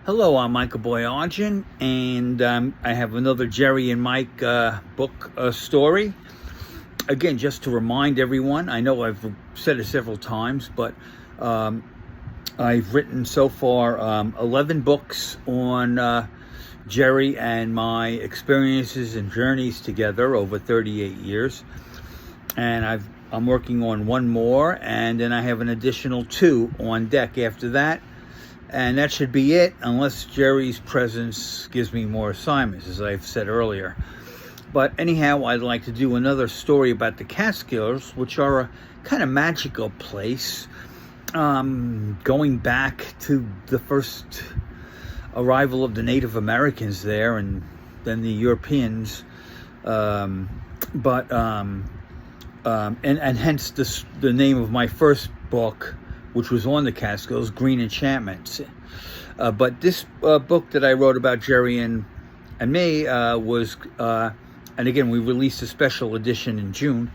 Hello, I'm Mike Boyajian, and I have another Jeri and Mike book story. Again, just to remind everyone, I know I've said it several times, but I've written so far 11 books on Jeri and my experiences and journeys together over 38 years. And I'm working on one more, and then I have an additional 2 on deck after that. And that should be it, unless Jeri's presence gives me more assignments, as I've said earlier. But anyhow, I'd like to do another story about the Catskills, which are a kind of magical place, going back to the first arrival of the Native Americans there, and then the Europeans. And hence the name of my first book, which was on the Catskills, Green Enchantments. But this book that I wrote about Jeri and me was, and again, we released a special edition in June,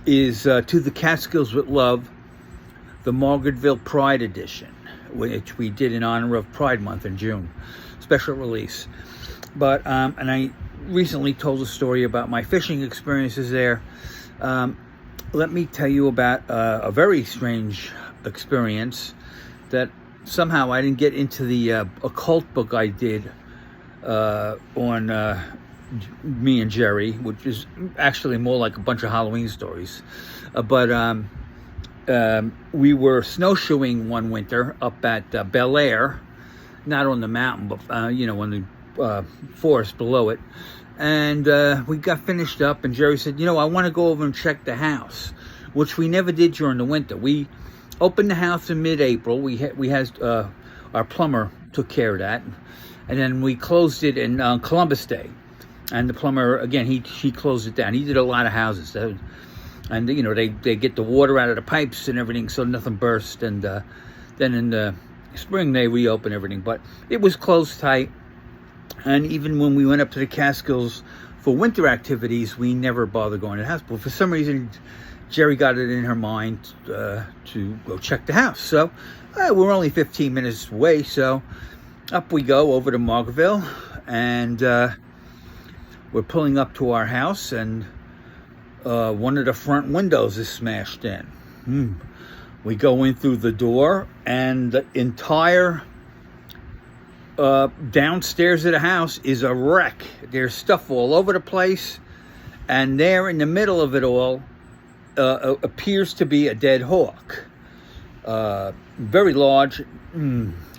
is To the Catskills with Love, the Margaretville Pride Edition, which we did in honor of Pride Month in June. Special release. But, and I recently told a story about my fishing experiences there. Let me tell you about a very strange experience that somehow I didn't get into the occult book I did on me and Jeri, which is actually more like a bunch of Halloween stories. But we were snowshoeing one winter up at Bel Air, not on the mountain, but on the forest below it. And we got finished up, and Jeri said, I want to go over and check the house, which we never did during the winter. We opened the house in mid-April. We had our plumber took care of that, and then we closed it in Columbus Day. And the plumber, again, he closed it down. He did a lot of houses, and they get the water out of the pipes and everything, so nothing burst. And then in the spring they reopen everything, but it was closed tight. And even when we went up to the Catskills for winter activities, we never bothered going to the house. But for some reason, Jeri got it in her mind to go check the house. So we're only 15 minutes away. So up we go over to Margaretville, and we're pulling up to our house, and one of the front windows is smashed in. We go in through the door, and the entire downstairs of the house is a wreck. There's stuff all over the place, and there in the middle of it all appears to be a dead hawk, very large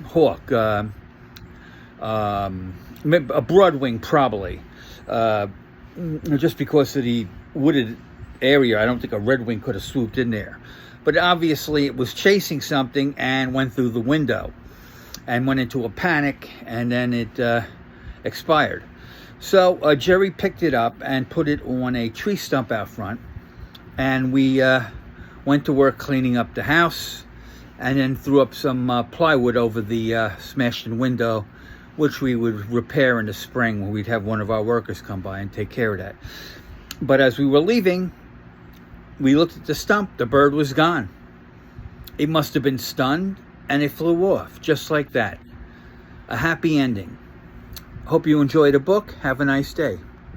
hawk, a broadwing probably, just because of the wooded area. I don't think a redwing could have swooped in there, but obviously it was chasing something and went through the window and went into a panic, and then it expired. So Jeri picked it up and put it on a tree stump out front, and we went to work cleaning up the house, and then threw up some plywood over the smashed-in window, which we would repair in the spring when we'd have one of our workers come by and take care of that. But as we were leaving, we looked at the stump. The bird was gone. It must have been stunned, and it flew off, just like that. A happy ending. Hope you enjoyed the book. Have a nice day.